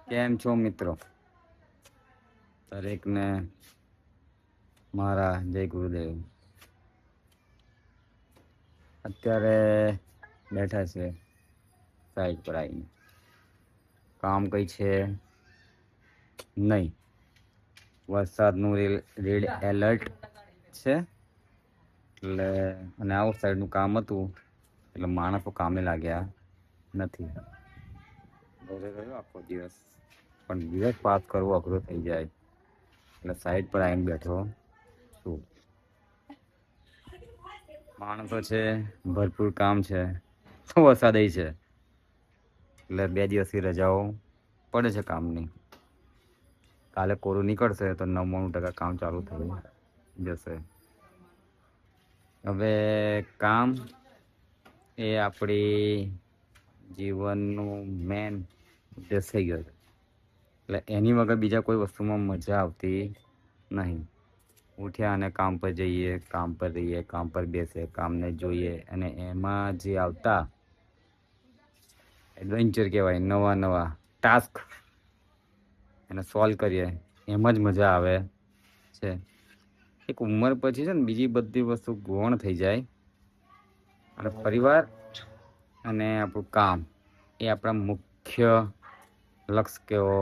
કેમ છો મિત્રો? દરેકને મારા જય ગુરુદેવ. અત્યારે બેઠા છે સાઈડ પર આવીને. કામ કઈ છે નહીં. વરસાદનું રેડ એલર્ટ છે એટલે અને આઉટ સાઈડનું કામ હતું એટલે માણસો કામે લાગ્યા નથી. ઘરે રહ્યો આખો દિવસ, પણ દિવસ પાસ કરવો અઘરો થઈ જાય એટલે સાઈડ પર આવીને બેઠો છું. માણસો છે, ભરપૂર કામ છે, વરસાદ છે એટલે 2 દિવસથી રજાઓ પડે છે કામની. કાલે કોરું નીકળશે તો 99% કામ ચાલુ થઈ જશે. હવે કામ એ આપણી જીવનનું મેન ઉદ્દેશ થઈ ગયો એટલે એની વગર બીજા કોઈ વસ્તુમાં મજા આવતી નહીં. ઉઠ્યા અને કામ પર જઈએ, કામ પર રહીએ, કામ પર બેસે, કામને જોઈએ અને એમાં જે આવતા એડવેન્ચર કહેવાય, નવા નવા ટાસ્ક એને સોલ્વ કરીએ એમાં જ મજા આવે છે. એક ઉંમર પછી છે ને બીજી બધી વસ્તુ ગૌણ થઈ જાય અને પરિવાર અને આપણું કામ એ આપણા મુખ્ય લક્ષ્ય કેવો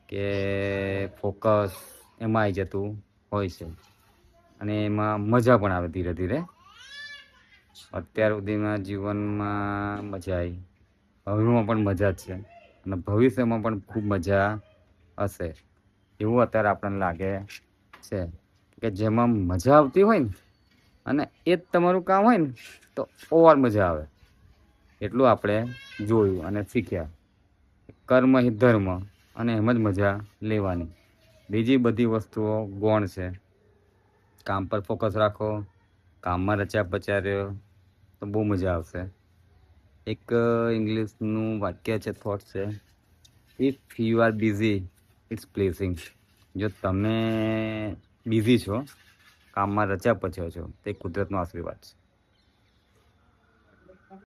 કે ફોકસ એમાં આવી જતું હોય છે અને એમાં મજા પણ આવે ધીરે ધીરે. અત્યાર સુધીના જીવનમાં મજા આવી, હવેમાં પણ મજા જ છે અને ભવિષ્યમાં પણ ખૂબ મજા હશે એવું અત્યારે આપણને લાગે છે કે જેમાં મજા આવતી હોય ને અને એ જ તમારું કામ હોય ને તો ઓર મજા આવે. એટલું આપણે જોયું અને શીખ્યા. કર્મ હિ ધર્મ અને એમ જ મજા લેવાની. બીજી બધી વસ્તુઓ ગૌણ છે. કામ પર ફોકસ રાખો, કામમાં રચ્યા પચ્યા રહ્યો તો બહુ મજા આવશે. એક ઇંગ્લિશનું વાક્ય છે, થોટ છે, if you are busy it's blessing. જો તમે બિઝી છો, કામમાં રચ્યા પચ્યા છો, તે કુદરતનો આશીર્વાદ છે.